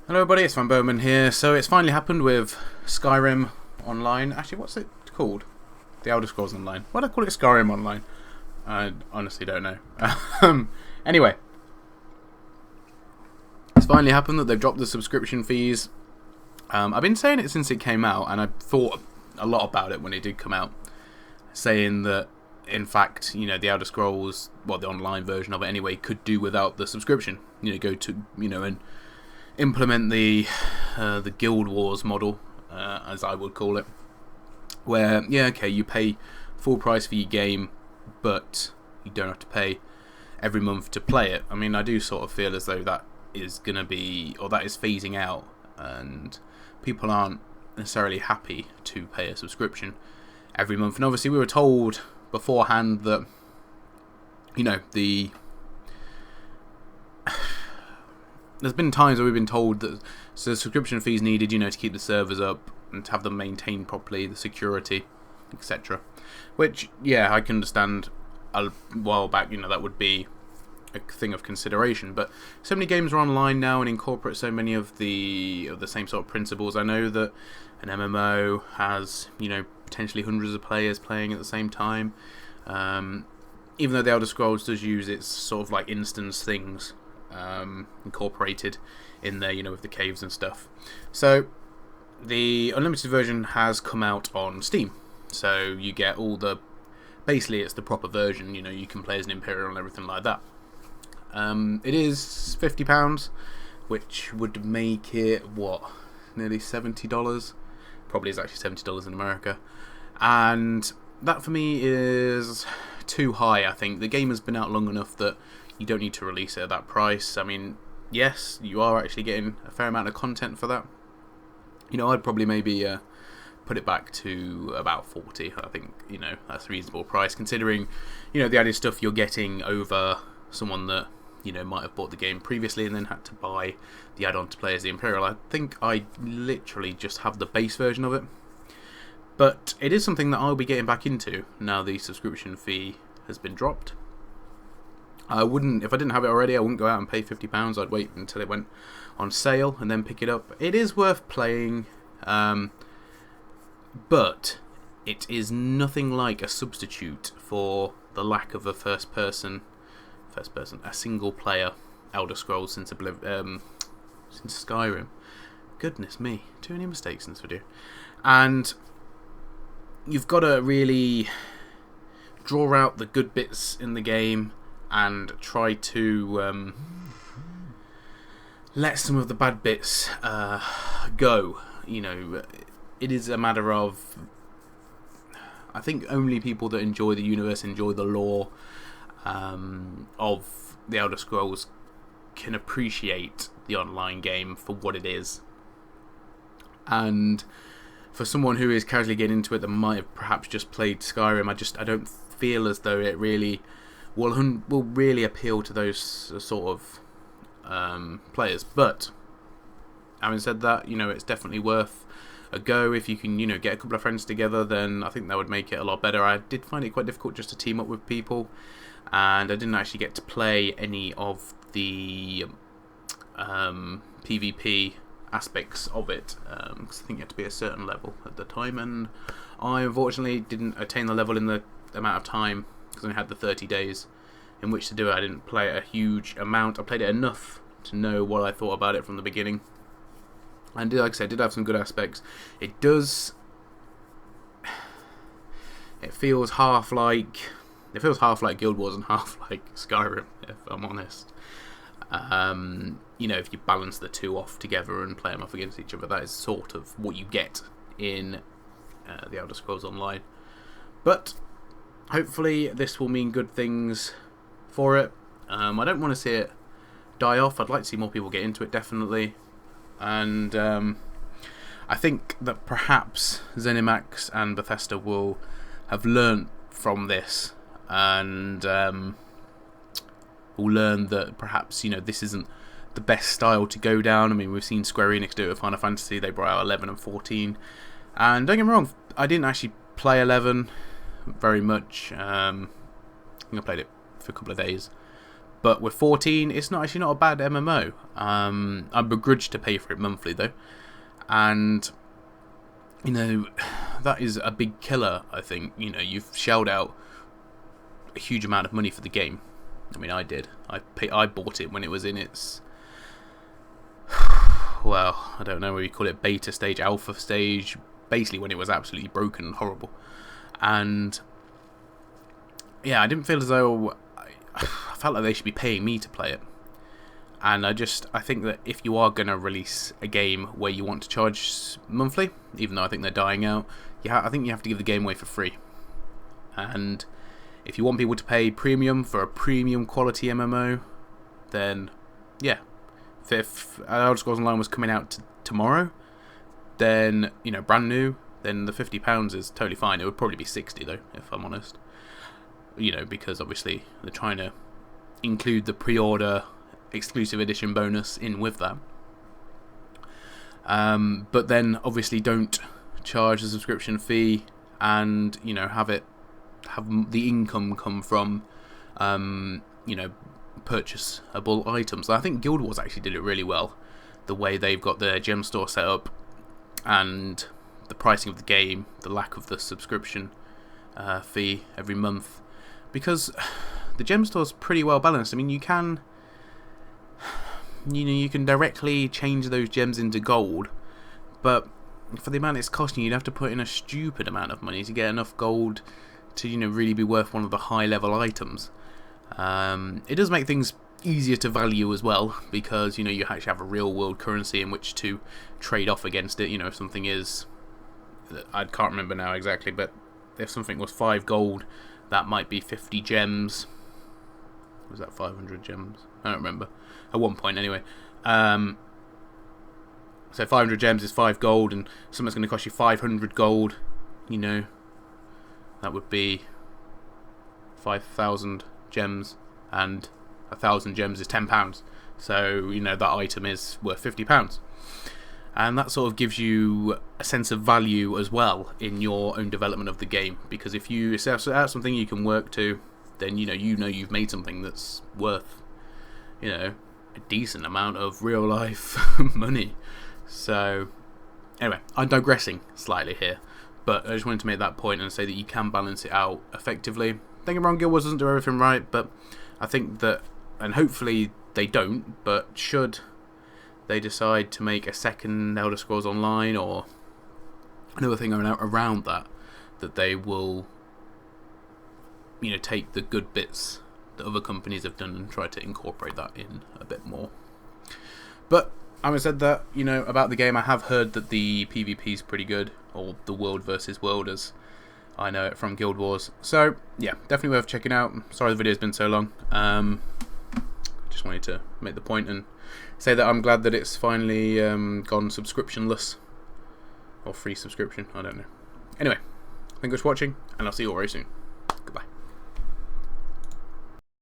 Hello everybody, it's vanburman here. So it's finally happened with Skyrim Online. Actually, what's it called? The Elder Scrolls Online. Why do I call it Skyrim Online? I honestly don't know. Anyway, it's finally happened that they've dropped the subscription fees. I've been saying it since it came out, and I thought a lot about it when it did come out, saying that in fact, the Elder Scrolls, well, the online version of it anyway, could do without the subscription. Go to and implement the Guild Wars model, as I would call it, where you pay full price for your game, but you don't have to pay every month to play it. I mean, I do sort of feel as though that is going to be, or that is phasing out, and people aren't necessarily happy to pay a subscription every month. And obviously we were told beforehand that there's been times where we've been told that the subscription fees needed, to keep the servers up and to have them maintained properly, the security, etc. Which, I can understand a while back, that would be a thing of consideration. But so many games are online now and incorporate so many of the same sort of principles. I know that an MMO has, potentially hundreds of players playing at the same time. Even though the Elder Scrolls does use its sort of like instance things incorporated in there, with the caves and stuff. So the unlimited version has come out on Steam, so you get all the, basically it's the proper version. You can play as an Imperial and everything like that. It is £50, which would make it nearly $70. Probably is actually $70 in America, and that for me is too high. I think the game has been out long enough that you don't need to release it at that price. I mean, yes, you are actually getting a fair amount of content for that. I'd probably maybe put it back to about 40. I think, that's a reasonable price, considering, the added stuff you're getting over someone that, might have bought the game previously and then had to buy the add-on to play as the Imperial. I think I literally just have the base version of it. But it is something that I'll be getting back into now the subscription fee has been dropped. I wouldn't, if I didn't have it already, I wouldn't go out and pay £50. I'd wait until it went on sale and then pick it up. It is worth playing, but it is nothing like a substitute for the lack of a a single player Elder Scrolls since Skyrim. Goodness me, too many mistakes in this video. And you've got to really draw out the good bits in the game and try to let some of the bad bits go. It is a matter of, I think only people that enjoy the universe, enjoy the lore of the Elder Scrolls can appreciate the online game for what it is. And for someone who is casually getting into it that might have perhaps just played Skyrim, I don't feel as though it really will really appeal to those sort of players. But having said that, it's definitely worth a go. If you can, get a couple of friends together, then I think that would make it a lot better. I did find it quite difficult just to team up with people, and I didn't actually get to play any of the PvP aspects of it, because I think you had to be a certain level at the time, and I unfortunately didn't attain the level in the amount of time, because I had the 30 days in which to do it. I didn't play it a huge amount. I played it enough to know what I thought about it from the beginning, and like I said, it did have some good aspects. It feels half like Guild Wars and half like Skyrim, if I'm honest. If you balance the two off together and play them off against each other, that is sort of what you get in the Elder Scrolls Online. But hopefully this will mean good things for it. I don't want to see it die off. I'd like to see more people get into it, definitely. And I think that perhaps ZeniMax and Bethesda will have learnt from this, and will learn that perhaps this isn't the best style to go down. I mean, we've seen Square Enix do it with Final Fantasy. They brought out 11 and 14, and don't get me wrong, I didn't actually play 11 very much. I think I played it for a couple of days, But with 14, it's actually not a bad MMO. I begrudge to pay for it monthly though, and that is a big killer. I think you've shelled out a huge amount of money for the game. I mean, I did. I bought it when it was in its well, I don't know what you call it, beta stage, alpha stage, basically when it was absolutely broken and horrible. And yeah, I didn't feel as though I felt like they should be paying me to play it. And I think that if you are going to release a game where you want to charge monthly, even though I think they're dying out, I think you have to give the game away for free. And if you want people to pay premium for a premium quality MMO, then yeah. If Elder Scrolls Online was coming out tomorrow, then, brand new, then the £50 is totally fine. It would probably be 60 though, if I'm honest. Because obviously they're trying to include the pre-order exclusive edition bonus in with that. But then obviously don't charge the subscription fee and, have the income come from, purchasable items. I think Guild Wars actually did it really well, the way they've got their gem store set up and the pricing of the game, the lack of the subscription fee every month, because the gem store's pretty well balanced. I mean, you can directly change those gems into gold, but for the amount it's costing, you'd have to put in a stupid amount of money to get enough gold to really be worth one of the high level items. It does make things easier to value as well, because you actually have a real world currency in which to trade off against it. If something is, I can't remember now exactly, but if something was 5 gold, that might be 50 gems. Was that 500 gems? I don't remember. At one point anyway. So 500 gems is 5 gold, and something's going to cost you 500 gold. That would be 5,000 gems, and 1,000 gems is £10. So that item is worth £50, and that sort of gives you a sense of value as well in your own development of the game. Because if you set out something you can work to, then you've made something that's worth a decent amount of real life money. So anyway, I'm digressing slightly here, but I just wanted to make that point and say that you can balance it out effectively. Don't get me wrong, Guild Wars doesn't do everything right, but I think that, and hopefully they don't, but should they decide to make a second Elder Scrolls Online or another thing around that they will take the good bits that other companies have done and try to incorporate that in a bit more. But having said that, about the game, I have heard that the PvP is pretty good, or the world versus world as I know it from Guild Wars. So yeah, definitely worth checking out. Sorry the video's been so long. Just wanted to make the point and say that I'm glad that it's finally gone subscriptionless, or free subscription, I don't know. Anyway, thank you for watching, and I'll see you all very soon.